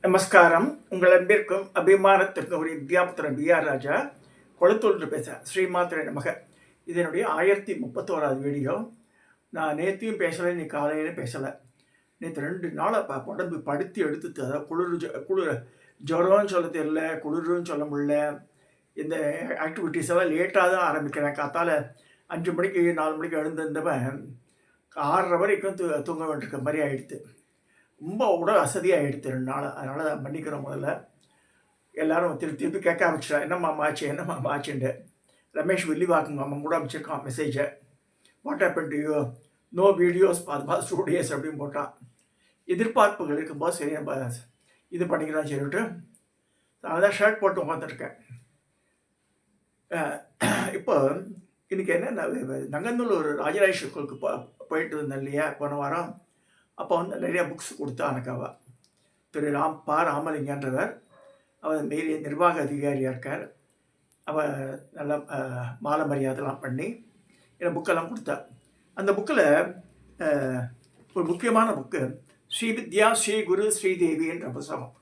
நமஸ்காரம். உங்கள் அன்பிற்கும் அபிமானத்திற்கும் ஒரு வித்யாபுத்திரன் பிஆர் ராஜா கொளத்தூர் பேசுகிறேன். ஸ்ரீமாத்திரை நமக. இதனுடைய 1031வது வீடியோ. நான் நேற்றையும் பேசலை, நீ காலையில் பேசலை. நேற்று 2 நாளாக உடம்பு படுத்தி எடுத்துட்டு, அதாவது குளிர் ஜுரம்னு சொல்ல தெரியல, குளிர்னு சொல்ல முடியல. இந்த ஆக்டிவிட்டீஸ் எல்லாம் லேட்டாக தான் ஆரம்பிக்கிறேன். காத்தால் 5 மணிக்கு 4 மணிக்கு எழுந்திருந்தவன் 6:30 வரைக்கும் தூங்க வேண்டியிருக்க மாதிரி ஆகிடுது. ரொம்ப உடல் அசதியாகிடுது 2 நாள். அதனால் மன்னிக்கிறோம். முதல்ல எல்லோரும் திருப்பி கேட்க ஆரம்பிச்சிட்டா, என்னம்மா ஆச்சுன்ட்டு. ரமேஷ் வில்லிவாக்குங்க அம்மா கூட அமைச்சிருக்கான் மெசேஜை. What happen to you, no videos past 2 days அப்படின்னு போட்டான். எதிர்பார்ப்புகள் இருக்கும்போது சரி நம்ம இது பண்ணிக்கலாம் சொல்லிட்டு அதான் ஷர்ட் போட்டு உட்காந்துருக்கேன். இப்போ இன்றைக்கி என்ன, நங்கநல்லூர் ராஜராஜ ஸ்கூலுக்கு போயிட்டு இருந்தேன் இல்லையா போன வாரம். அப்போ வந்து நிறையா புக்ஸ் கொடுத்தா எனக்கு திரு ராமலிங்கன்றவர். அவர் மேலே நிர்வாக அதிகாரியாக இருக்கார். அவள் நல்லா மாலை மரியாதைலாம் பண்ணி எனக்கு புக்கெல்லாம் கொடுத்தா. அந்த புக்கில் ஒரு முக்கியமான புக்கு ஸ்ரீ வித்யா ஸ்ரீ குரு ஸ்ரீதேவி என்ற புத்தகம்.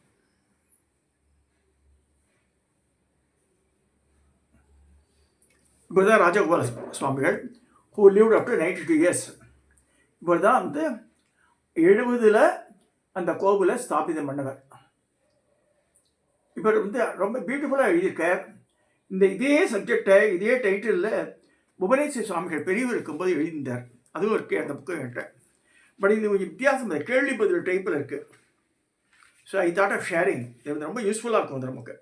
இவர் தான் ராஜகோபால சுவாமிகள், who lived up to 92 years. இவர் தான் வந்து 70 அந்த கோவிலை ஸ்தாபிதம் பண்ணவர். இவர் வந்து ரொம்ப பியூட்டிஃபுல்லாக எழுதியிருக்கார். இதே சப்ஜெக்டை இதே டைட்டிலில் புவனேஸ்வரி சுவாமிகள் பெரியவர் இருக்கும்போது எழுதியிருந்தார். அதுவும் இருக்குது அந்த புக்கு என்கிட்ட. பட் இது கொஞ்சம் வித்தியாசம், கேள்வி பதில் டைப்பில் இருக்குது. So I thought of sharing. இது வந்து ரொம்ப யூஸ்ஃபுல்லாக இருக்கும் அது நமக்கு.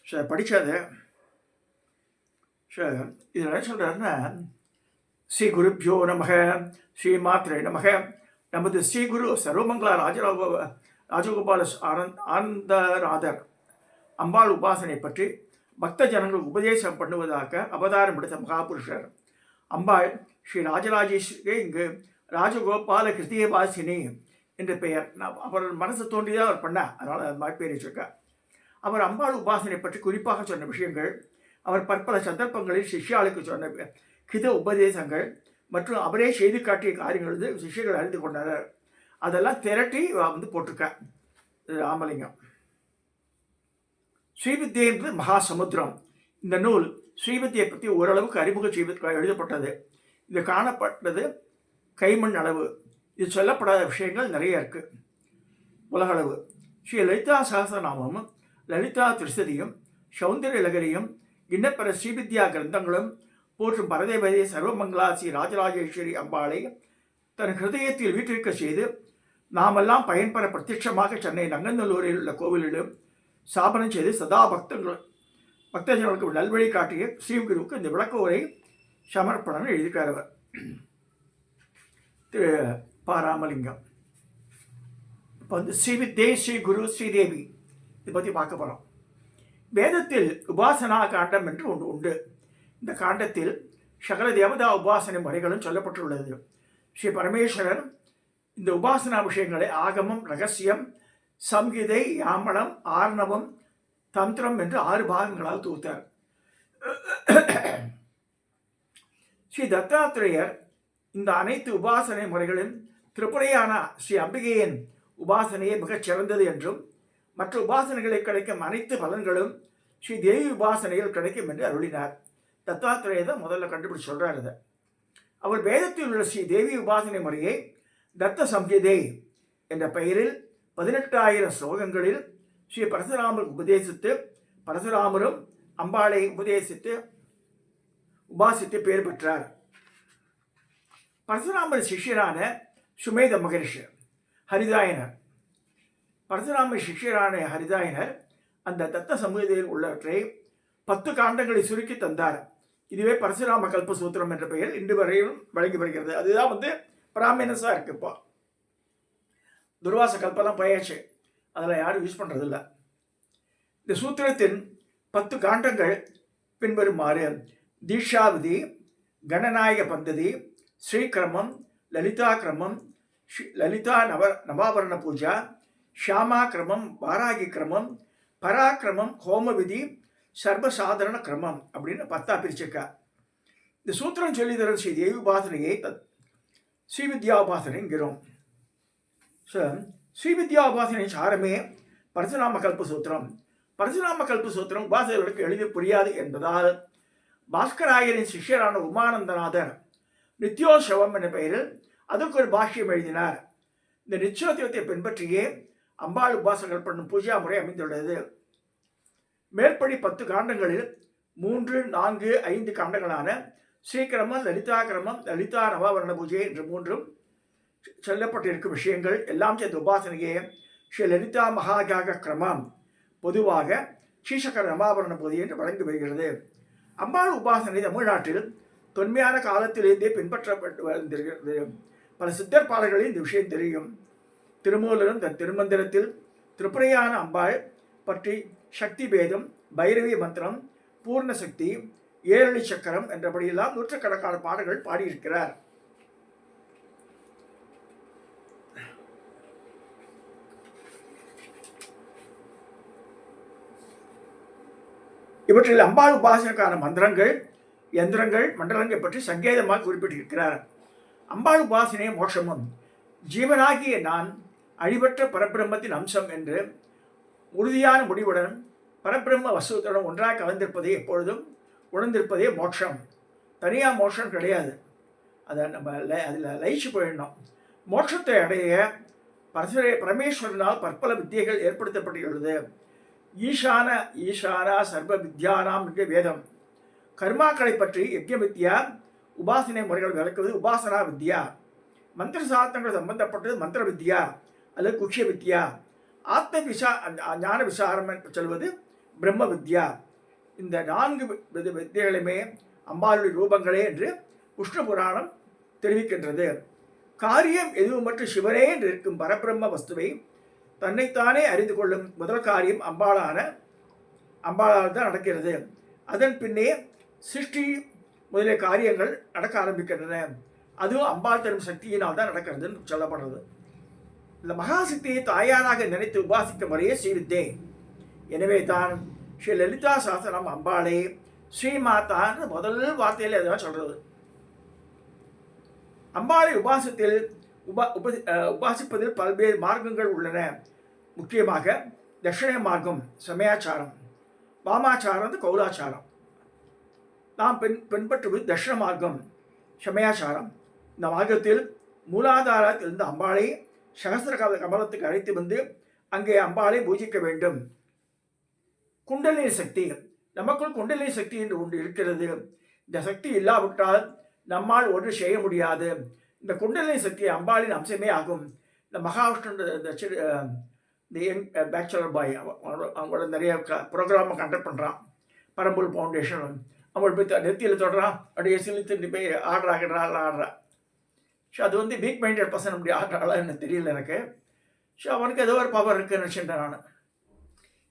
ஸோ படித்தாது. ஸோ இதில் என்ன சொல்கிறாருன்னா, ஸ்ரீ குருப்யோ நமக, ஸ்ரீ மாத்திரை நமக. நமது ஸ்ரீகுரு சர்வமங்களா ராஜகோபால ஆனந்தநாதர் அம்பாள் உபாசனை பற்றி பக்த ஜனங்களுக்கு உபதேசம் பண்ணுவதாக அவதாரம் எடுத்த மகாபுருஷர். அம்பாள் ஸ்ரீ ராஜராஜேஸ்வரி இங்கு ராஜகோபால கிருத்தியவாசினி என்ற பெயர். அவர் மனசு தோன்றிதான் அவர் பண்ணார், அதனால் அது மாதிரி பேர் வச்சிருக்கார். அவர் அம்பாள் உபாசனை பற்றி குறிப்பாக சொன்ன விஷயங்கள், அவர் பற்பல சந்தர்ப்பங்களில் சிஷ்யாளுக்கு சொன்ன கித உபதேசங்கள் மற்றும் அவரே செய்து காட்டிய காரியங்கள் சிஷ்யர்கள் அறிந்து கொண்டார். அதெல்லாம் திரட்டி வந்து போட்டிருக்கார் ராமலிங்கம். ஸ்ரீவித்யை என்பது மகாசமுத்திரம். இந்த நூல் ஸ்ரீவித்யை பற்றி ஓரளவுக்கு அறிமுக எழுதப்பட்டது. இது காணப்பட்டது கைமண் அளவு. இது சொல்லப்படாத விஷயங்கள் நிறைய இருக்குது உலகளவு. ஸ்ரீ லலிதா சகசநாமமும் லலிதா திருஷ்டியும் சௌந்தரிய லகரியும் இன்னப்பெற ஸ்ரீவித்யா கிரந்தங்களும் போற்றும் பரதேவதி சர்வமங்களா ஸ்ரீ ராஜராஜேஸ்வரி அம்பாளை தன் ஹிருதயத்தில் வீற்றிருக்க செய்து நாமெல்லாம் பயன்பெற பிரத்யட்சமாக சென்னை நங்கநல்லூரில் உள்ள கோவிலிலும் ஸ்தாபனம் செய்து சதா பக்தர்களுக்கு நல்வழி காட்டிய ஸ்ரீகுருவுக்கு இந்த விளக்க உரை சமர்ப்பணம் எழுதியிருக்கார் அவர் திரு ராமலிங்கம். இப்போ வந்து ஸ்ரீவித்யை ஸ்ரீ குரு ஸ்ரீதேவி இதை பற்றி பார்க்க போகிறோம். வேதத்தில் உபாசனா காண்டம் என்று ஒன்று உண்டு. இந்த காண்டத்தில் சகல தேவதா உபாசனை முறைகளும் சொல்லப்பட்டுள்ளது. ஸ்ரீ பரமேஸ்வரன் இந்த உபாசனா விஷயங்களை ஆகமம், ரகசியம், சம்ஹிதை, யாமனம், ஆர்ணவம், தந்திரம் என்று 6 பாகங்களால் தொகுத்தார். ஸ்ரீ தத்தாத்திரேயர் இந்த அனைத்து உபாசனை முறைகளும் திரிபுரையான ஸ்ரீ அம்பிகையின் உபாசனையே மிகச் சிறந்தது என்றும் மற்ற உபாசனைகளில் கிடைக்கும் அனைத்து பலன்களும் ஸ்ரீ தேவி உபாசனையில் கிடைக்கும் என்று அருளினார். தத்தாத்திரேயர் தான் முதல்ல கண்டுபிடிச்சு சொல்கிறார் இதை. அவர் வேதத்தில் உள்ள ஸ்ரீ தேவி உபாசனை முறையை தத்த சம்ஹிதை என்ற பெயரில் 18,000 ஸ்லோகங்களில் ஸ்ரீ பரசுராமர் உபதேசித்து, பரசுராமரும் அம்பாளை உபாசித்து பெயர் பெற்றார். பரசுராமர் சிஷ்யரான சுமேத மகரிஷி ஹரிதாயனர். பரசுராமர் சிஷ்யரான ஹரிதாயனர் அந்த தத்த சமூகத்தில் உள்ளவற்றை 10 காண்டங்களை சுருக்கி தந்தார். இதுவே பரசுராம கல்பசூத்திரம் என்ற பெயர் இன்று வரையும் வழங்கி வருகிறது. அதுதான் வந்து பிராமினஸாக இருக்குது. இப்போ துர்வாச கல்பெல்லாம் போயாச்சு, அதெல்லாம் யாரும் யூஸ் பண்ணுறதில்ல. இந்த சூத்திரத்தின் 10 காண்டங்கள் பின்வருமாறு: தீட்சாவிதி, கணநாயக பந்ததி, ஸ்ரீகிரமம், லலிதா கிரமம், லலிதா நவாபரண பூஜா, ஷியாமா கிரமம், வாராகி கிரமம், பராக்கிரமம், ஹோமவிதி, சர்வசாதாரண கிரமம் அப்படின்னு 10 பிரிச்சிருக்கா. இந்த சூத்திரம் சொல்லி தர ஸ்ரீ தேவி உபாசனையை ஸ்ரீவித்யா உபாசனைங்கிறோம். ஸோ ஸ்ரீவித்யா உபாசனை சாரமே பரசுராம கல்ப சூத்திரம். பரசுராம கல்ப சூத்திரம் உபாசகர்களுக்கு எளிதில் புரியாது என்பதால் பாஸ்கராயரின் சிஷ்யரான உமானந்தநாதர் நித்யோத்சவம் என்ற பெயரில் அதற்கு ஒரு பாஷ்யம் எழுதினார். இந்த நிச்சயோத்சவத்தை பின்பற்றியே அம்பாள் உபாசகர்கள் பண்ணும் பூஜா முறை அமைந்துள்ளது. மேற்படி 10 காண்டங்களில் 3, 4, 5 காண்டங்களான ஸ்ரீகிரமம், லலிதா கிரமம், லலிதா நவாவரண பூஜை என்று 3 சொல்லப்பட்டிருக்கும் விஷயங்கள் எல்லாம் சேர்ந்த உபாசனையே ஸ்ரீ லலிதா மகாயாக கிரமம், பொதுவாக ஸ்ரீசக்கர நவாவரண பூஜை என்று வழங்கி வருகிறது. அம்பாள் உபாசனை தமிழ்நாட்டில் தொன்மையான காலத்திலிருந்தே பின்பற்றப்பட்டு வந்திருக்கிறது. பல சித்தர் பாடல்களில் இந்த விஷயம் தெரியும். திருமூலரும் தன் திருமந்திரத்தில் திரிபுரையான அம்பாள் பற்றி சக்தி பேதம், பைரவி மந்திரம், பூர்ண சக்தி, ஏரளி சக்கரம் என்றபடியெல்லாம் நூற்றுக்கணக்கான பாடல்கள் பாடியிருக்கிறார். இவற்றில் அம்பாள் உபாசனைக்கான மந்திரங்கள், யந்திரங்கள், மண்டலங்கள் பற்றி சங்கேதமாக குறிப்பிட்டிருக்கிறார். அம்பாள் உபாசனை மோட்சமும் ஜீவனாகிய நான் அழிவற்ற பரபிரம்மத்தின் அம்சம் என்று உறுதியான முடிவுடன் பரபிரம்ம வஸ்துவுடன் ஒன்றாக கலந்திருப்பதை எப்பொழுதும் உணர்ந்திருப்பதே மோட்சம். தனியாக மோட்சம் கிடையாது. அதை நம்ம அதில் லயிச்சு போயிடணும். மோட்சத்தை அடைய பரமேஸ்வரனால் பற்பல வித்தியைகள் ஏற்படுத்தப்பட்டுள்ளது. ஈசானா சர்வ வித்யானாம் என்ற வேதம். கர்மாக்களை பற்றி யஜ்ய வித்யா, உபாசனை முறைகள் விளக்குவது உபாசனா வித்யா. மந்திர சாஸ்திரங்கள் சம்பந்தப்பட்டது மந்திர வித்யா அல்லது குக்ஷ வித்யா. ஞான விசாரம் சொல்வது பிரம்ம வித்யா. இந்த 4 வித்தியைகளுமே அம்பாளுடைய ரூபங்களே என்று விஷ்ணு புராணம் தெரிவிக்கின்றது. காரியம் எதுவுமற்ற சிவனே என்று இருக்கும் பரபிரம்ம வஸ்துவை தன்னைத்தானே அறிந்து கொள்ளும் முதல் காரியம் அம்பாளால் தான் நடக்கிறது. அதன் பின்னே சிருஷ்டி முதலிய காரியங்கள் நடக்க ஆரம்பிக்கின்றன. அதுவும் அம்பாள் தரும் சக்தியினால் தான் நடக்கிறதுன்னு சொல்லப்படுறது. இந்த மகாசக்தியை தாயாராக நினைத்து உபாசிக்கும் முறையே ஸ்ரீவித்தே. எனவே தான் ஸ்ரீ லலிதா சாஸ்திரம் அம்பாளே ஸ்ரீமாதான்னு முதல் வார்த்தையில் எதாவது சொல்றது. அம்பாளை உபாசிப்பதில் பல்வேறு மார்க்கங்கள் உள்ளன. முக்கியமாக தட்சிண மார்க்கம், சமயாச்சாரம், வாமாச்சாரம், கௌலாச்சாரம். நாம் பின்பற்றுவது தட்சிண மார்க்கம், சமயாச்சாரம். இந்த மார்க்கத்தில் மூலாதாரத்தில் இருந்து அம்பாளை சகஸ்திர கமலத்துக்கு அழைத்து வந்து அங்கே அம்பாளை பூஜிக்க வேண்டும். குண்டலினி சக்தி, நமக்குள் குண்டலினி சக்தி என்று ஒன்று இருக்கிறது. இந்த சக்தி இல்லாவிட்டால் நம்மால் ஒன்று செய்ய முடியாது. இந்த குண்டலினி சக்தி அம்பாளின் அம்சமே ஆகும். இந்த மகாவிஷ்ணு இந்த யங் பேச்சுலர் பாய் அவங்களோட நிறைய ப்ரோக்ராமை கண்டக்ட் பண்ணுறான். பரம்பூர் ஃபவுண்டேஷன். அவங்கள போய் நெத்தியில் தொடரான், அப்படியே சிலித்து போய் ஆடுறா. ஸோ அது வந்து வீக் மைண்டட் பர்சன் அப்படி ஆடுறாளா எனக்கு தெரியல எனக்கு. ஸோ அவனுக்கு ஏதோ ஒரு பவர் இருக்குன்னு வச்சுட்டேன் நான்.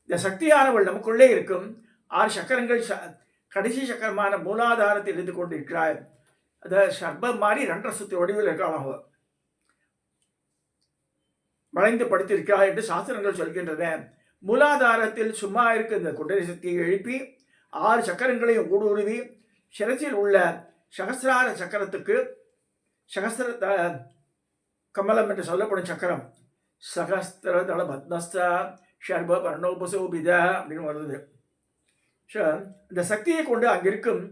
இந்த சக்தியானவள் நமக்குள்ளே இருக்கும். 6 சக்கரங்கள் கடைசி சக்கரமான மூலாதாரத்தில் இருந்து கொண்டு இருக்கிறாள். அதை சர்பம் மாதிரி 2.5 சுத்து வடிவில் இருக்காள். அவள் வளைந்து படுத்திருக்கிறாள் என்று சாஸ்திரங்கள் சொல்கின்றன. மூலாதாரத்தில் சும்மா இருக்க இந்த குண்டலினி சக்தியை எழுப்பி 6 சக்கரங்களையும் ஊடுருவி சிரசில் உள்ள சகசிரார சக்கரத்துக்கு, சகஸ்திர கமலம் என்று சொல்லப்படும் சக்கரம், சகஸ்திர தள பத்மஸ்தா ஷர்ப பர்ணோபசோபித அப்படின்னு வருது. ஸோ இந்த சக்தியை கொண்டு அங்கிருக்கும்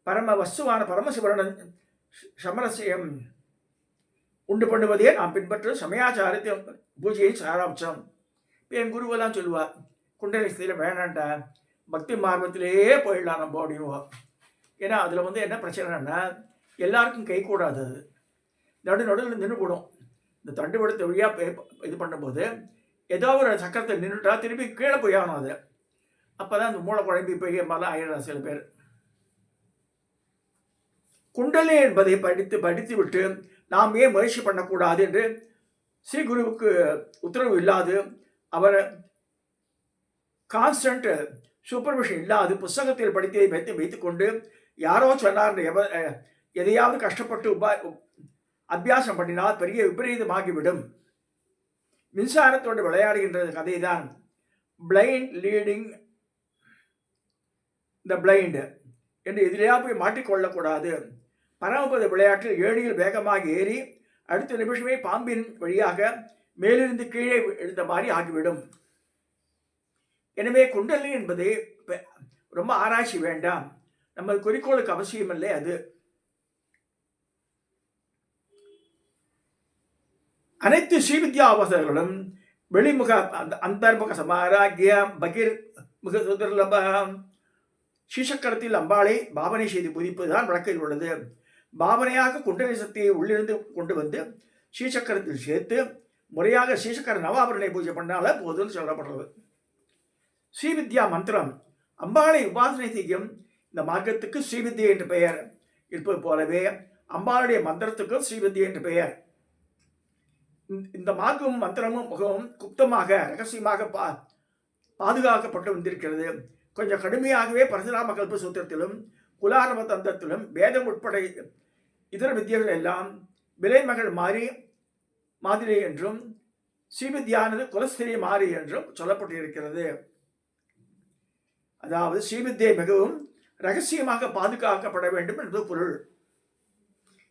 பரம வஸ்துவான பரமசிவரன் சமரசியம் உண்டு பண்ணுவதே நாம் பின்பற்றும் சமயாச்சாரத்தை பூஜையை சாராம்சம். இப்போ என் குருவெல்லாம் சொல்லுவாள், குண்டலினி ஸ்தியில் வேணான்டா, பக்தி மார்க்கத்திலேயே போயிடலாம் நம்ம அப்படின்வா. ஏன்னா அதில் வந்து என்ன பிரச்சனைன்னா எல்லாருக்கும் கை கூடாது. அது நடுவில் நின்று போடும். இந்த தண்டுபடுத்த வழியாக இது பண்ணும்போது ஏதோ ஒரு சக்கரத்தை நின்றுட்டா திருப்பி கீழே போய் ஆகணும். அது அப்போ தான் அந்த மூளை குழம்பி போய் மாதிரிலாம் ஆயிடுறாங்க சில பேர். குண்டலி என்பதை படித்து விட்டு நாம் ஏன் முயற்சி பண்ணக்கூடாது என்று ஸ்ரீ குருவுக்கு உத்தரவு இல்லாது, அவர் கான்ஸ்டன்ட் சூப்பர்விஷன் இல்லாது புஸ்தகத்தில் படித்ததை வைத்துக்கொண்டு யாரோ சொன்னார் எதையாவது கஷ்டப்பட்டு அபியாசம் பண்ணினால் பெரிய விபரீதமாகிவிடும். மின்சாரத்தோடு விளையாடுகின்ற கதை தான் பிளைண்ட் லீடிங் த பிளைண்ட் என்று எதிரையா போய் மாட்டிக்கொள்ளக்கூடாது. பரமபத விளையாட்டில் ஏணியில் வேகமாக ஏறி அடுத்த நிமிஷமே பாம்பின் வழியாக மேலிருந்து கீழே எழுந்த மாதிரி ஆகிவிடும். எனவே குண்டலினி என்பது ரொம்ப ஆராய்ச்சி வேண்டாம், நம்ம குறிக்கோளுக்கு அவசியம் இல்லை. அது அனைத்து ஸ்ரீவித்யாவாசகர்களும் வெளிமுக அந்தர்முக சமாராகிய பகிர் முக சுதர்லபம் ஸ்ரீசக்கரத்தில் அம்பாளை பாவனை செய்து புதிப்பதுதான் வழக்கில் உள்ளது. பாவனையாக குண்டலினி சக்தியை உள்ளிருந்து கொண்டு வந்து ஸ்ரீசக்கரத்தில் சேர்த்து முறையாக ஸ்ரீசக்கர நவாபரணை பூஜை பண்ணால போதும்னு சொல்லப்படுறது. ஸ்ரீவித்யா மந்திரம் அம்பாளை உபாசனை செய்யும் இந்த மார்க்கத்துக்கு ஸ்ரீவித்யா என்று பெயர் இருப்பது போலவே அம்பாளுடைய மந்திரத்துக்கும் ஸ்ரீவித்யா என்று பெயர். இந்த மார்க்கமும் மந்திரமும் மிகவும் குப்தமாக ரகசியமாக பாதுகாக்கப்பட்டு வந்திருக்கிறது. கொஞ்சம் கடுமையாகவே பரசுராம கல்ப சூத்திரத்திலும் குலாரம தந்திரத்திலும் வேதம் உட்பட இதர வித்தியர்கள் எல்லாம் விலைமகள் மாதிரி என்றும் ஸ்ரீவித்யானது குலஸ்திரி மாறி என்றும் சொல்லப்பட்டிருக்கிறது. அதாவது ஸ்ரீவித்யை மிகவும் ரகசியமாக பாதுகாக்கப்பட வேண்டும் என்பது பொருள்.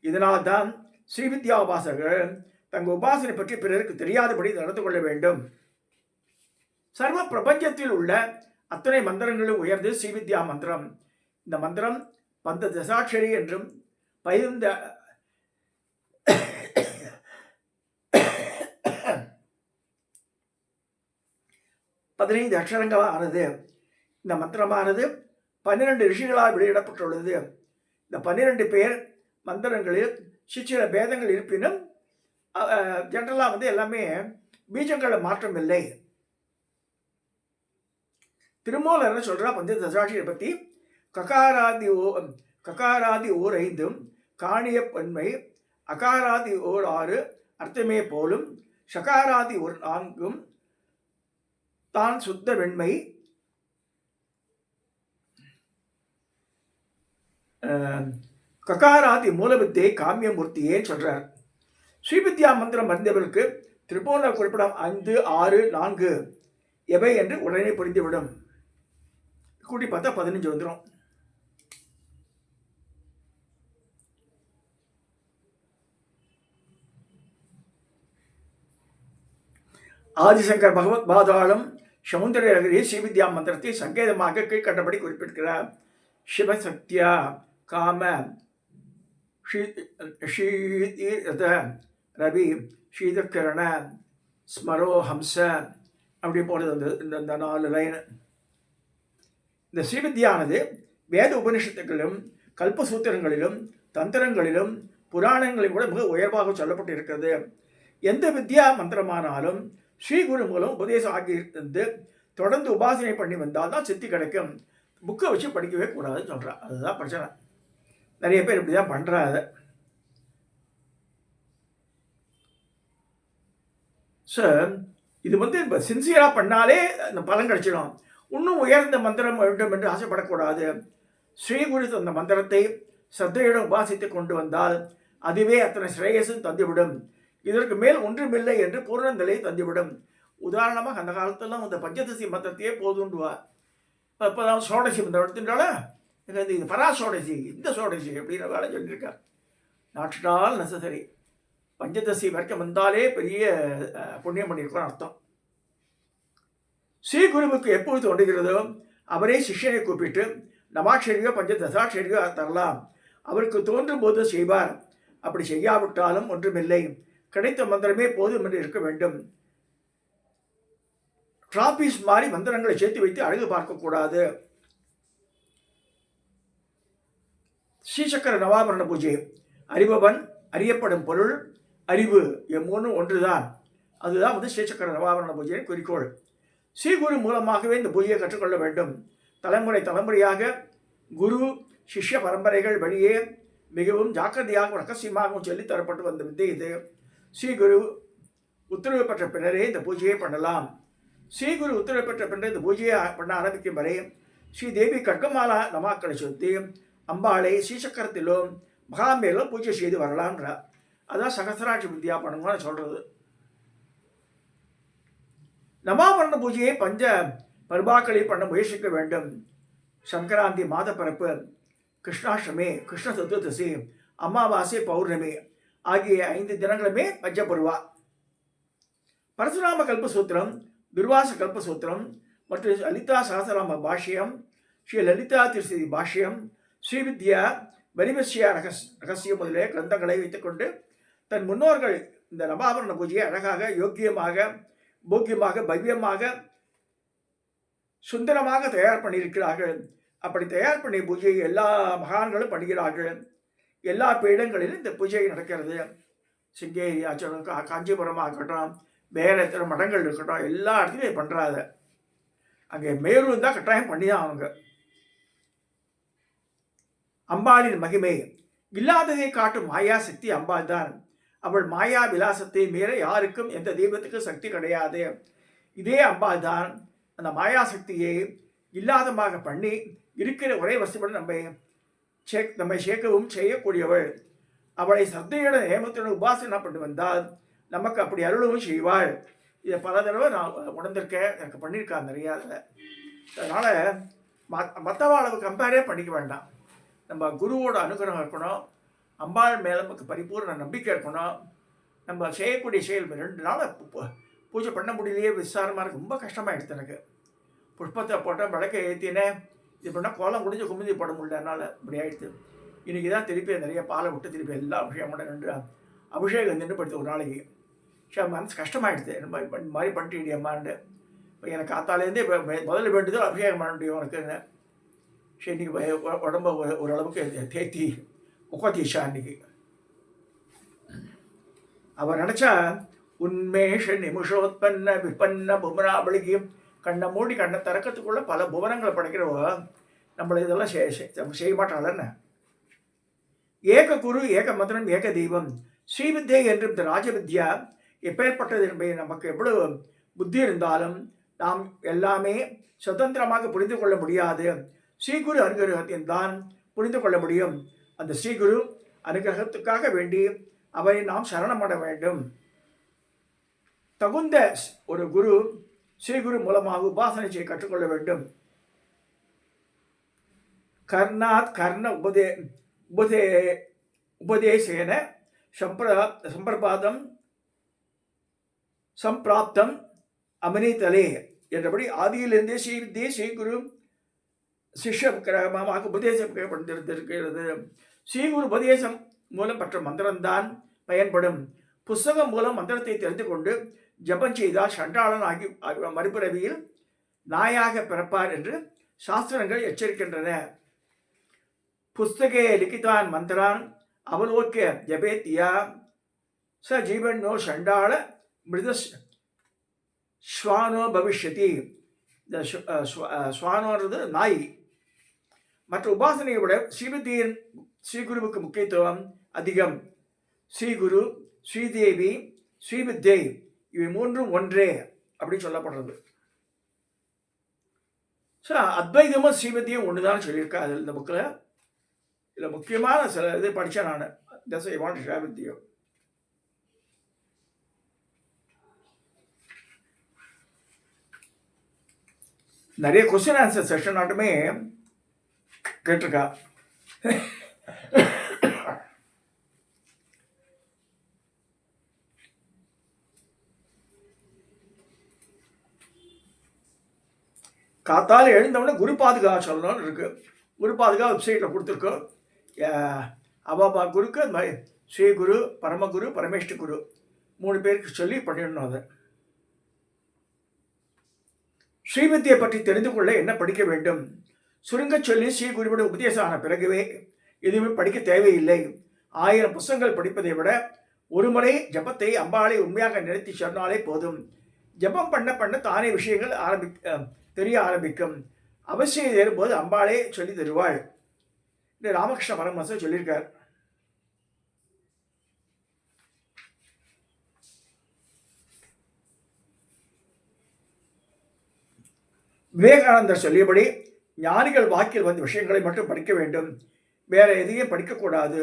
இதனால் தான் ஸ்ரீவித்யா உபாசகர்கள் தங்கள் உபாசனை பற்றி பிறருக்கு தெரியாதபடி நடந்து கொள்ள வேண்டும். சர்வ பிரபஞ்சத்தில் உள்ள அத்தனை மந்திரங்களும் உயர்ந்து ஸ்ரீவித்யா மந்திரம். இந்த மந்திரம் 10 தசாட்சரி என்றும் 15 அக்ஷரங்களானது. இந்த மந்திரமானது 12 ரிஷிகளால் வெளியிடப்பட்டுள்ளது. இந்த 12 பேர் மந்திரங்களில் சில பேதங்கள் இருப்பினும் ஜென்ரலாக எல்லாமே பீஜங்களை மாற்றம் இல்லை. திருமூலர் சொல்றா 15 தசாட்சியை பற்றி. ககாராதி ஓர் 5 காணிய பன்மை, அகாராதி ஓர் 6 அர்த்தமே போலும், ஷகாராதி ஒரு 4 தான் சுத்த வெண்மை, ககாராதி மூலவித்தை காமியமூர்த்தியே சொல்றார். ஸ்ரீவித்யா மந்திரம் அறிந்தவர்களுக்கு திருப்பூர்ண குறிப்பிடம் 5, 6, 4 எவை என்று உடனே புரிந்துவிடும். கூட்டி பார்த்தா 15 வந்துடும். ஆதிசங்கர் பகவத் பாதாளம் சமுத்திரகிரி ஸ்ரீவித்யா மந்திரத்தை சங்கேதமாக கீழ்கண்டபடி குறிப்பிட்டிருக்கிறார். சிவசக்தியா காம ஸ்ரீத ரவி ஸ்ரீதக்கிரண ஸ்மரோ ஹம்ச அப்படி போடுறது இந்த 4 லைன். இந்த ஸ்ரீவித்யானது வேத உபனிஷத்துக்களிலும் கல்பசூத்திரங்களிலும் தந்திரங்களிலும் புராணங்களிலும் கூட மிக உயர்வாக சொல்லப்பட்டு இருக்கிறது. எந்த வித்யா மந்திரமானாலும் ஸ்ரீகுரு மூலம் உபதேசம் ஆகியிருந்து தொடர்ந்து உபாசனை பண்ணி வந்தால் தான் சித்தி கிடைக்கும். புக்கை வச்சு படிக்கவே கூடாதுன்னு சொல்கிறான். அதுதான் பிரச்சனை. நிறைய பேர் இப்படி தான் பண்ணுறாங்க. ஸோ இது இப்போ சின்சியராக பண்ணாலே அந்த பலன் கிடைச்சிடும். இன்னும் உயர்ந்த மந்திரம் வேண்டும் என்று ஆசைப்படக்கூடாது. ஸ்ரீகுரு அந்த மந்திரத்தை சத்தையுடன் உபாசித்து கொண்டு வந்தால் அதுவே அத்தனை ஸ்ரேயஸும் தந்துவிடும். இதற்கு மேல் ஒன்றுமில்லை என்று பூர்ணநிலையை தந்துவிடும். உதாரணமாக அந்த காலத்தெல்லாம் இந்த பஞ்சதசி மந்திரத்தையே போதுண்டுவா. இப்போதான் சோடசி மந்திரம் எடுத்துட்டால இது பராசோடசி, இந்த சோடசி அப்படின்ற வேலை சொல்லியிருக்கார். Not necessary. பஞ்சதசி வரைக்கும் வந்தாலே பெரிய புண்ணியம் பண்ணியிருக்கோன்னு அர்த்தம். ஸ்ரீகுருவுக்கு எப்போது தோன்றுகிறதோ அவரே சிஷ்யனை கூப்பிட்டு நமாட்சரியோ பஞ்சதசாட்சரியோ தரலாம். அவருக்கு தோன்றும் போது செய்வார். அப்படி செய்யாவிட்டாலும் ஒன்றுமில்லை, கிடைத்த மந்திரமே போதும் என்று இருக்க வேண்டும். டிராபிஸ் மாதிரி மந்திரங்களை சேர்த்து வைத்து அழகு பார்க்கக்கூடாது. ஸ்ரீசக்கர நவாபரண பூஜை. அறிபவன், அறியப்படும் பொருள், அறிவு எம்மூணும் ஒன்றுதான். அதுதான் ஸ்ரீசக்கர நவாபரண பூஜையின் குறிக்கோள். ஸ்ரீகுரு மூலமாகவே இந்த பூஜையை கற்றுக்கொள்ள வேண்டும். தலைமுறையாக குரு சிஷ்ய பரம்பரைகள் வழியே மிகவும் ஜாக்கிரதையாகவும் ரகசியமாகவும் சொல்லித்தரப்பட்டு வந்த வித்தை இது. ஸ்ரீகுரு உத்தரவு பெற்ற பின்னரே இந்த பூஜையை பண்ணலாம். ஸ்ரீகுரு உத்தரவு பெற்ற பின்னர் இந்த பூஜையை பண்ண ஆரம்பிக்கும் வரை ஸ்ரீதேவி கர்க்கமாலா நமாக்களை சுற்றி அம்பாளை ஸ்ரீசக்கரத்திலோ மகாமேலோ பூஜை செய்து வரலாம்ன்றார். அதான் சகசராட்சி வித்யா பண்ணுங்கன்னு சொல்கிறது. நவாபரண பூஜையை பஞ்ச பர்பாக்களில் பண்ண முயற்சிக்க வேண்டும். சங்கராந்தி மாத பிறப்பு, கிருஷ்ணாஷ்டமி, கிருஷ்ண சதுர்தசி, அமாவாசை, பௌர்ணமி ஆகிய 5 தினங்களுமே பஞ்சபருவா. பரசுராம கல்பசூத்திரம், துர்வாச கல்பசூத்திரம், மற்றும் லலிதா சகசராம பாஷ்யம், ஸ்ரீ லலிதா திருசதி பாஷ்யம், ஸ்ரீவித்யா வரிவசியா ரகசியம் முதலிய கிரந்தங்களை வைத்துக்கொண்டு தன் முன்னோர்கள் இந்த நவாபரண பூஜையை அழகாக, யோக்கியமாக, போக்கியமாக, பவ்யமாக, சுந்தரமாக தயார் பண்ணியிருக்கிறார்கள். அப்படி தயார் பண்ணிய பூஜையை எல்லா மகான்களும் பண்ணுகிறார்கள். எல்லா பீடங்களிலும் இந்த பூஜை நடக்கிறது. சிங்கேரி ஆச்சரம், காஞ்சிபுரமாக இருக்கட்டும், வேற எத்தனை மடங்கள் இருக்கட்டும், எல்லா இடத்துலையும் பண்ணுறாங்க. அங்கே மேலும் தான் கட்டாயம் பண்ணிதான் அவங்க. அம்பாளின் மகிமை இல்லாததை காட்டும் மாயா சக்தி அம்பாள் தான். அவள் மாயா விலாசத்தை மீற யாருக்கும் எந்த தெய்வத்துக்கும் சக்தி கிடையாது. இதே அம்பாள் தான் அந்த மாயா சக்தியை இல்லாதமாக பண்ணி இருக்கிற ஒரே வசதியுடன் நம்மை சேர்க்கவும் செய்யக்கூடியவள். அவளை சத்தையுடன் நேமத்துடன் உபாசனை பண்ணி வந்தால் நமக்கு அப்படி அருளவும் செய்வாள். இதை பல தடவை நான் உணர்ந்திருக்கேன், எனக்கு பண்ணியிருக்கான் நிறையா. அதனால் மற்றவாளவு கம்பேரே பண்ணிக்க வேண்டாம். நம்ம குருவோட அனுகிரகம் இருக்கணும், அம்பாள் மேலே நமக்கு பரிபூர்ண நம்பிக்கை இருக்கணும். நம்ம செய்யக்கூடிய செயல் 2 நாள் பூஜை பண்ண முடியலையே, விசாரமாக இருக்குது, ரொம்ப கஷ்டமாக எடுத்து எனக்கு. புஷ்பத்தை போட்டேன், விளக்கை ஏற்றினேன், இது பண்ணால் கோலம் முடிஞ்சு குமிஞ்சி போட முடியல, என்னால் இப்படி ஆகிடுது. இன்றைக்கி தான் திருப்பி நிறைய பாலை விட்டு திருப்பி எல்லா அபிஷேகம் 2 அபிஷேகம் நின்றுபடுத்து ஒரு நாளைக்கு. சரி, மனசு கஷ்டமாகிடுது, இந்த மாதிரி பண்ணிட்டியம்மான்னு. இப்போ எனக்கு காத்தாலேருந்தே இப்போ முதல்ல வேண்டியதோ அபிஷேகம் பண்ண முடியும் உனக்குன்னு. சரி, இன்றைக்கி உடம்ப ஓரளவுக்கு தேத்தி உட்காத்திஷா. அன்றைக்கி அவன் நினச்சா உன்மேஷ நிமிஷோத்பன்ன விபன்ன புவனாவளிக்கு கண்ணை மூடி கண்ணை திறக்கிறதுக்குள்ள பல புவனங்களை படைக்கிறவ நம்மளை இதெல்லாம் செய்ய மாட்டாளன்னு. ஏக குரு, ஏக மந்திரம், ஏக தெய்வம். ஸ்ரீவித்யை என்றும் இந்த ராஜவித்யா எப்பேற்பட்டது என்பதை நமக்கு எவ்வளவு புத்தி இருந்தாலும் நாம் எல்லாமே சுதந்திரமாக புரிந்து கொள்ள முடியாது. ஸ்ரீகுரு அனுகிரகத்தின் தான் புரிந்து கொள்ள முடியும். அந்த ஸ்ரீகுரு அனுகிரகத்துக்காக வேண்டி அவரை நாம் சரணமட வேண்டும். தகுந்த ஒரு குரு ஸ்ரீகுரு மூலமாக உபாசனை செய்ய கற்றுக்கொள்ள வேண்டும். கர்ணாத் கர்ண உபதேசேன சம்பிரபாதம் சம்பிராப்தம் அமனிதலே என்றபடி ஆதியிலிருந்தே ஸ்ரீவித்யை ஸ்ரீகுரு சிஷ்யமாக உபதேசப்படுத்திருக்கிறது. ஸ்ரீகுரு உபதேசம் மூலம் பெற்ற மந்திரம்தான் பயன்படும். புஸ்தகம் மூலம் மந்திரத்தை தெரிந்து கொண்டு ஜபம் செய்தால் சண்டாளன் ஆகி மறுபிறவியில் நாயாக பிறப்பார் என்று சாஸ்திரங்கள் எச்சரிக்கின்றன. புஸ்தகே லிகிதான் மந்திரான் அவலோக்கிய ஜபேத்யா ச ஜீவனோ சண்டாள மிருத ஸ்வானோ பவிஷ்யதி. இந்த ஸ்வானோன்றது நாய். மற்ற உபாசனையை விட ஸ்ரீவித்யின் ஸ்ரீகுருவுக்கு முக்கியத்துவம் அதிகம். ஸ்ரீகுரு, ஸ்ரீதேவி, ஸ்ரீவித்யை இவை 3ம் ஒன்றே அப்படி சொல்லப்படுறது. ஸோ அத்வைதமும் ஸ்ரீவித்யும் ஒன்று தான் சொல்லியிருக்கேன் அதில் இந்த புக்கில். இதில் முக்கியமான சில இது படித்தேன் நான். That's I want to share with you. நிறைய கொஸ்டின் ஆன்சர் செஷன் ஆட்டுமே கேட்டிருக்கா. காத்தால் எழுந்தவொடனே குரு பாதுகா சொல்லணும்னு இருக்குது. குரு பாதுகா வெப்சைட்டில் கொடுத்துருக்கோம். அவாபா குருக்கு அந்த மாதிரி ஸ்ரீகுரு, பரமகுரு, பரமேஷ்டி குரு 3 பேருக்கு சொல்லி பண்ணிடணும். அதை ஸ்ரீவித்யை பற்றி தெரிந்து கொள்ள என்ன படிக்க வேண்டும்? சுருங்க சொல்லி ஸ்ரீகுருவோட உபதேசம் ஆன பிறகுவே எதுவுமே படிக்க தேவையில்லை. 1000 புத்தகங்கள் படிப்பதை விட ஒரு முறை ஜபத்தை அம்பாளை உண்மையாக நிறுத்தி சொன்னாலே போதும். ஜபம் பண்ண பண்ண தானே விஷயங்கள் தெரிய ஆரம்பிக்கும். அவசியம் ஏறும்போது அம்பாளே சொல்லி தருவாள். இந்த ராமகிருஷ்ண பரமஹம்சர் சொல்லியிருக்கார். விவேகானந்தர் சொல்லியபடி ஞானிகள் வாக்கில் வந்த விஷயங்களை மட்டும் படிக்க வேண்டும், வேற எதையும் படிக்கக்கூடாது.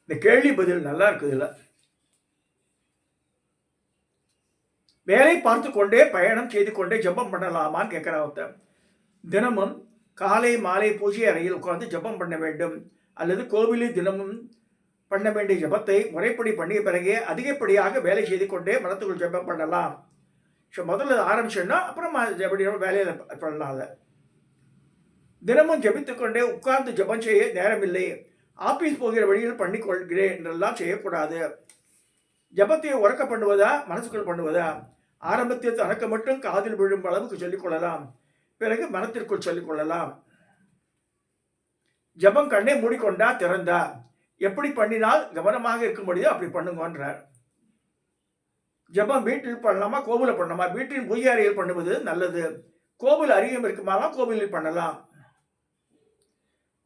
இந்த கேள்வி பதில் நல்லா இருக்குது. இல்லை, வேலை பார்த்து கொண்டே பயணம் செய்து கொண்டே ஜபம் பண்ணலாமான்னு கேட்குற ஒருத்தன். தினமும் காலை மாலை பூஜை அறையில் உட்கார்ந்து ஜபம் பண்ண வேண்டும், அல்லது கோவிலில் தினமும் பண்ண வேண்டிய ஜபத்தை முறைப்படி பண்ணிய பிறகு அதிகப்படியாக வேலை செய்து கொண்டே மனத்துக்குள் ஜபம் பண்ணலாம். ஸோ முதல்ல ஆரம்பிச்சோன்னா அப்புறம் வேலையில் பண்ணலாம். அதை தினமும் ஜபித்துக்கொண்டே உட்கார்ந்து ஜபம் செய்ய நேரமில்லை, ஆபீஸ் போகிற வழியில் பண்ணிக்கொள்கிறேன் என்றெல்லாம் செய்யக்கூடாது. ஜபத்தை உறக்க பண்ணுவதா மனசுக்குள் பண்ணுவதா? ஆரம்பத்தில் தனக்கு மட்டும் காதில் விழும் அளவுக்கு சொல்லிக்கொள்ளலாம், பிறகு மனத்திற்குள் சொல்லிக்கொள்ளலாம். ஜபம் கண்ணை மூடிக்கொண்டா திறந்தா எப்படி பண்ணினால் கவனமாக இருக்க முடியுதோ அப்படி பண்ணுங்கன்றார். ஜபம் வீட்டில் பண்ணலாமா கோவிலில் பண்ணலாமா? வீட்டில் பூஜை அறையில் பண்ணுவது நல்லது. கோவில் அருகில் இருக்குமாலாம் கோவிலில் பண்ணலாம்.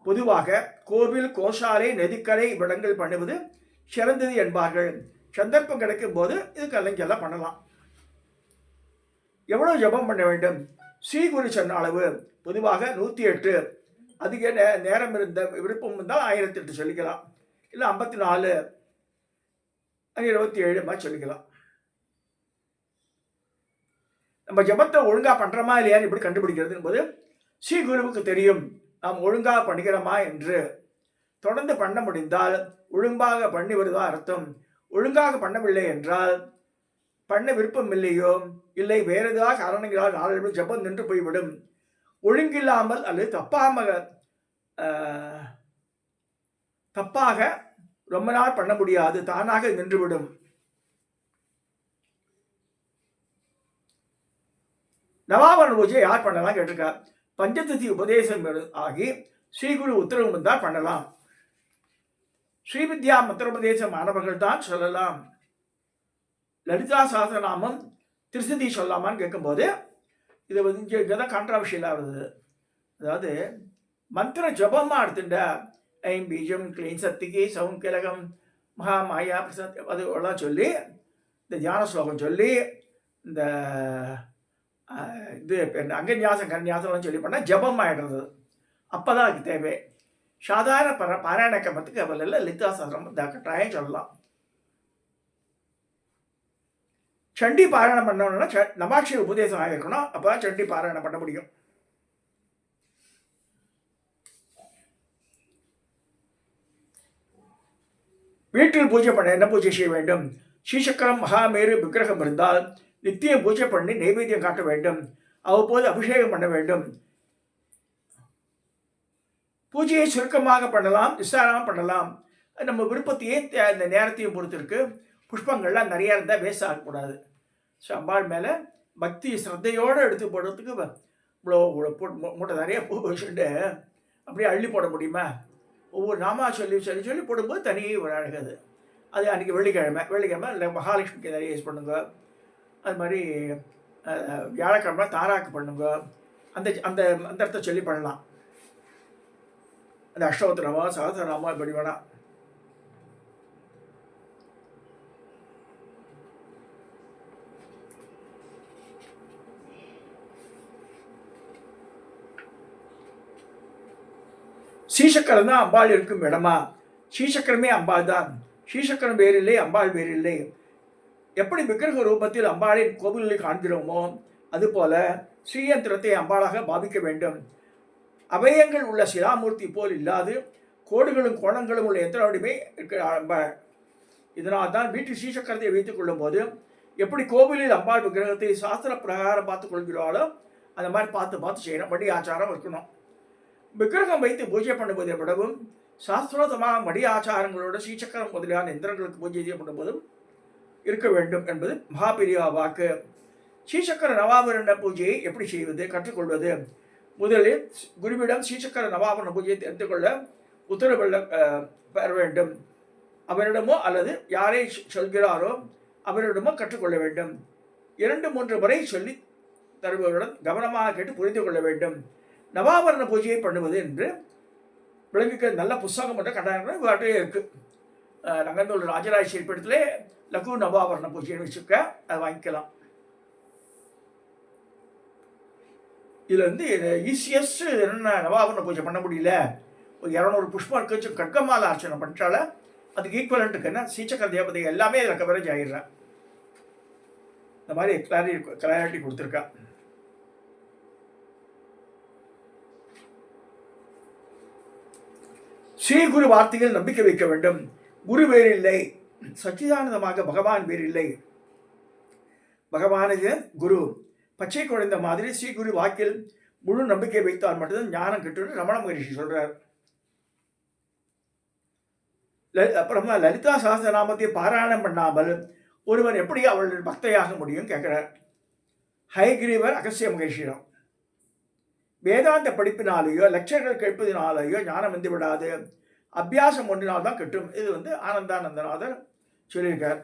பொதுவாக கோவில், கோஷாலை, நதிக்கரை இவ்விடங்கள் பண்ணுவது சிறந்தது என்பார்கள். சந்தர்ப்பம் கிடைக்கும் போது இது கலைஞெல்லாம் பண்ணலாம். எவ்வளவு ஜபம் பண்ண வேண்டும்? ஸ்ரீகுரு சொன்ன அளவு பொதுவாக 108. அதிக நேரம் இருந்த விருப்பம் இருந்தால் 1008 சொல்லிக்கலாம், இல்லை 54, 27 மாதிரி சொல்லிக்கலாம். நம்ம ஜபத்தை ஒழுங்காக பண்ணுறோமா இல்லையான்னு எப்படி கண்டுபிடிக்கிறது என்பது ஸ்ரீ குருவுக்கு தெரியும். நாம் ஒழுங்காக பண்ணுகிறோமா என்று. தொடர்ந்து பண்ண முடிந்தால் ஒழுங்காக பண்ணி வருவதா அர்த்தம். ஒழுங்காக பண்ணவில்லை என்றால் பண்ண விருப்பம் இல்லையோ இல்லை வேறு ஏதாவது காரணங்களால் நாளை ஜபம் நின்று போய்விடும். ஒழுங்கில்லாமல் அல்லது தப்பாக ரொம்ப நாள் பண்ண முடியாது, தானாக நின்றுவிடும். நவாவரண பூஜை யார் பண்ணலாம் கேட்டிருக்கா? பஞ்சதிதி உபதேசம் ஆகி ஸ்ரீகுரு உத்தரவு வந்தால் பண்ணலாம். ஸ்ரீவித்யா மந்திரோபதேச மாணவர்கள் தான் சொல்லலாம். லலிதா சாஸ்திரநாமம் திருசதி சொல்லலாமான்னு கேட்கும்போது இது இங்கேதான் கான்ட்ராவர்ஷியலாக வருது. அதாவது மந்திர ஜபமாக எடுத்துட்டா ஐம் பீஜம் கிளீன் சக்திக்கு சவுன் கிழகம் மகா மாயா பிரசாத் அது எல்லாம் சொல்லி இந்த தியான ஸ்லோகம் சொல்லி இந்த இது அங்கன்யாசம் கன்யாசம்லாம் சொல்லி பண்ணால் ஜபம் ஆகிடுறது. அப்போ தான் அதுக்கு தேவை. சாதாரண பாராயண கிரமத்துக்கு அவள் எல்லாம் லலிதா சாஸ்திரம் கட்டாயம் சொல்லலாம். சண்டி பாராயணம் பண்ணணும்னா நமாட்சி உபதேசம் ஆகிருக்கணும், அப்போ தான் சண்டி பாராயணம் பண்ண முடியும். வீட்டில் பூஜை பண்ண என்ன பூஜை செய்ய வேண்டும்? ஸ்ரீசக்கரம் மகாமேரு விக்கிரகம் இருந்தால் நித்தியம் பூஜை பண்ணி நைவேத்தியம் காட்ட வேண்டும். அவ்வப்போது அபிஷேகம் பண்ண வேண்டும். பூஜையை சுருக்கமாக பண்ணலாம், விஸ்தாரமாக பண்ணலாம். நம்ம விருப்பத்தையே இந்த நேரத்தையும் பொறுத்திருக்கு. புஷ்பங்கள்லாம் நிறையா இருந்தால் வேஸ்ட் ஆகக்கூடாது. ஸோ அம்பாள் மேலே பக்தி ஸ்ரத்தையோடு எடுத்து போடுறதுக்கு இவ்வளோ மூட்டை நிறைய பூ வச்சுட்டு அப்படியே அள்ளி போட முடியுமா? ஒவ்வொரு நாமா சொல்லி சொல்லி சொல்லி போடும்போது தனியே ஒரு அழகாது. அது அன்றைக்கி வெள்ளிக்கிழமை இல்லை மகாலட்சுமிக்கு நிறைய யூஸ் பண்ணுங்க. அது மாதிரி வியாழக்கிழமை தாராக்கு பண்ணுங்க. அந்த அந்த மந்திரத்தை சொல்லி பண்ணலாம். அந்த அஷ்டோத்திரமோ சகசரநாமோ இப்படி வேணாம். ஸ்ரீசக்கரம் தான் அம்பாள் இருக்கும் இடமா? ஸ்ரீசக்கரமே அம்பாள் தான். ஸ்ரீசக்கரம் வேறில்லை, அம்பாள் வேறில்லை. எப்படி விக்கிரக ரூபத்தில் அம்பாளின் கோவிலில் காண்கிறோமோ அதுபோல ஸ்ரீயந்திரத்தை அம்பாளாக பாவிக்க வேண்டும். அவயங்கள் உள்ள சிலாமூர்த்தி போல் இல்லாது கோடுகளும் கோணங்களும் உள்ள எந்திர வடிவமே இருக்கிற அம்பாள். இதனால் தான் வீட்டு ஸ்ரீசக்கரத்தை வைத்துக் கொள்ளும் போது எப்படி கோவிலில் அம்பாள் விக்கிரகத்தை சாஸ்திர பிரகாரம் பார்த்து கொள்கிறாளோ அந்த மாதிரி பார்த்து செய்யணும். மடி ஆச்சாரம் இருக்கணும். விக்கிரகம் வைத்து பூஜை பண்ணுவதை விடவும் சாஸ்திரோதமாக மடி ஆச்சாரங்களோட ஸ்ரீசக்கரம் முதலியான எந்திரங்களுக்கு பூஜை செய்யப்படும் போதும் இருக்க வேண்டும் என்பது மகாபெரியா வாக்கு. ஸ்ரீசக்கர நவாபரண பூஜையை எப்படி செய்வது கற்றுக்கொள்வது? முதலில் குருவிடம் ஸ்ரீசக்கர நவாபரண பூஜையை தெரிந்து கொள்ள உத்தரவு பெற வேண்டும். அவரிடமோ அல்லது யாரை சொல்கிறாரோ அவரிடமோ கற்றுக்கொள்ள வேண்டும். 2-3 முறை சொல்லி தருபவருடன் கவனமாக கேட்டு புரிந்து கொள்ள வேண்டும். நவாபரண பூஜையை பண்ணுவது என்று விளங்கிக்க நல்ல புஸ்தகம் என்ற கட்டாயம் இவாட்டே இருக்குது. நங்கந்தூர் ராஜராஜ சிற்பத்திலே லகு நவாபரண பூஜைன்னு வச்சுருக்க, அதை வாங்கிக்கலாம். இதில் வந்து ஈஸியஸ்ட் என்ன நவாபரண பூஜை பண்ண முடியல, ஒரு 200 புஷ்பம் இருக்கு, கட்கமால அர்ச்சனை பண்ணிட்டால அதுக்கு ஈக்குவலண்ட் இருக்குன்னா ஸ்ரீசக்கர தேவதை எல்லாமே இதில் கவரேஜ் ஆகிடுறேன். இந்த மாதிரி கிளாரிட்டி கொடுத்துருக்கா. ஸ்ரீகுரு வார்த்தையில் நம்பிக்கை வைக்க வேண்டும். குரு வேறில்லை, சச்சிதானந்தமாக பகவான் வேறில்லை, பகவானுக்கு குரு பச்சை குழந்தை மாதிரி ஸ்ரீ குரு வாக்கில் முழு நம்பிக்கை வைத்தால் மட்டும்தான் ஞானம் கிட்டுன்னு ரமண மகரிஷி சொல்றார். அப்புறமா லலிதா சஹஸ்ரநாமத்தை பாராயணம் பண்ணாமல் ஒருவன் எப்படி அவளுடைய பக்தையாக முடியும் கேட்கிறார் ஹயக்ரீவர் அகஸ்திய மகரிஷிடம். வேதாந்த படிப்பினாலேயோ லட்சங்கள் கேட்பதினாலேயோ ஞானம் வந்து விடாது, அபியாசம் ஒன்றினால்தான் கிட்டும். இது ஆனந்தானந்தநாதர் சொல்லியிருக்கார்.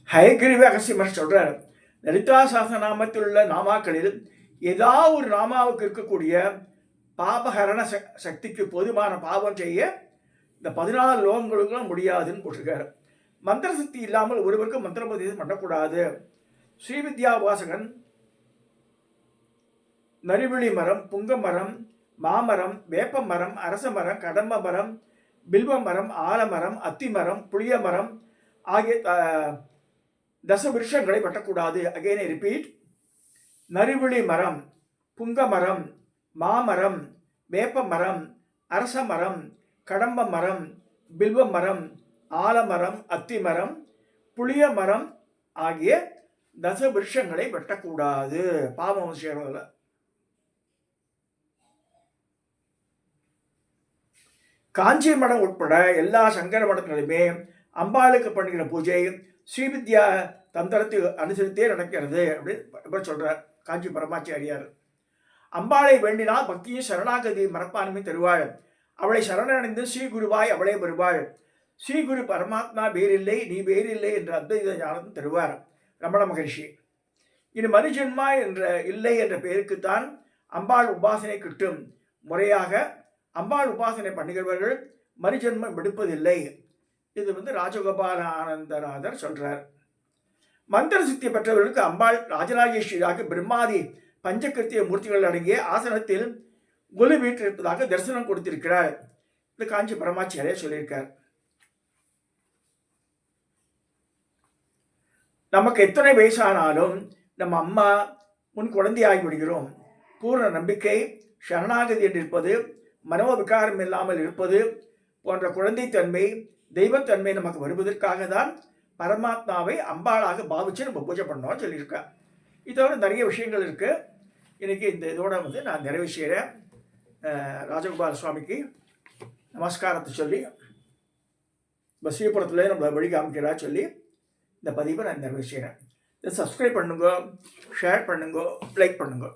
ஹயக்ரீவ அகஸ்தியமர் சொல்றார், லலிதா சஹஸ்ரநாமத்தில் உள்ள நாமாக்களில் ஏதாவது ஒரு நாமாவுக்கு இருக்கக்கூடிய பாபஹரண சக்திக்கு போதுமான பாவம் செய்ய இந்த 14 லோகங்களுக்கும் முடியாதுன்னு போட்டிருக்காரு. மந்திர சக்தி இல்லாமல் ஒருவருக்கும் மந்திரோபதேசம் பண்ணக்கூடாது. ஸ்ரீவித்யா உபாசகன் நரிவிழி மரம், புங்க மரம், மாமரம், வேப்ப மரம், அரச மரம், கடம்ப மரம், பில்வ மரம், ஆலமரம், அத்தி மரம், புளிய மரம் ஆகிய தச விருஷங்களை வெட்டக்கூடாது. Again repeat. நரிவிழி மரம், புங்க மரம், மாமரம், வேப்ப மரம், அரச மரம், கடம்ப மரம், பில்வ மரம், ஆலமரம், அத்தி மரம், புளிய மரம் ஆகிய தச விருஷங்களை வெட்டக்கூடாது. பாவம் சேர்வதில் காஞ்சி மடம் உட்பட எல்லா சங்கர மடங்களிலுமே அம்பாளுக்கு பண்ணுகிற பூஜை ஸ்ரீவித்யா தந்திரத்தை அனுசரித்தே நடக்கிறது அப்படின்னு சொல்றார் காஞ்சி பரமாச்சாரியார். அம்பாளை வேண்டினால் பக்தியும் சரணாகதி மரப்பான்மை தருவாள். அவளை சரணடைந்து ஸ்ரீகுருவாய் அவளே வருவாள். ஸ்ரீகுரு பரமாத்மா வேறில்லை, நீ வேறில்லை என்ற அத்வைத ஞானம் தருவார் ரமண மகரிஷி. இனி மறுஜென்மா என்ற இல்லை என்ற பெயருக்குத்தான் அம்பாள் உபாசனை கிட்டும். முறையாக அம்பாள் உபாசனை பண்ணுகிறவர்கள் மறுஜென்மம் எடுப்பதில்லை. இது ராஜகோபால ஆனந்தநாதர் சொல்றார். மந்திர சித்தி பெற்றவர்களுக்கு அம்பாள் ராஜராஜேஸ்வரியாக பிரம்மாதி பஞ்சகிருத்திய மூர்த்திகள் அடங்கிய ஆசனத்தில் குரு வீற்றிருப்பதாக தரிசனம் கொடுத்திருக்கிறார். இது காஞ்சி பரமாச்சாரியார் சொல்லியிருக்கார். நமக்கு எத்தனை வயசானாலும் நம்ம அம்மா முன் குழந்தையாகி விடுகிறோம். பூர்ண நம்பிக்கை, சரணாகதி என்று இருப்பது, மனோவிகாரம் இல்லாமல் இருப்பது போன்ற குழந்தைத்தன்மை, தெய்வத்தன்மை நமக்கு வருவதற்காக தான் பரமாத்மாவை அம்பாளாக பாவிச்சு நம்ம பூஜை பண்ணோம் சொல்லியிருக்கா. இதோட நிறைய விஷயங்கள் இருக்கு. இன்னைக்கு இந்த இதோட நான் நிறைவு செய்கிறேன். ராஜகோபால சுவாமிக்கு நமஸ்காரத்தை சொல்லி ஸ்ரீபுரத்தில் நம்மளை வழி காமிக்கிறா சொல்லி இந்த பதிவை நான் நிறைவு செய்கிறேன். இதை சப்ஸ்கிரைப் பண்ணுங்க, ஷேர் பண்ணுங்க, லைக் பண்ணுங்க.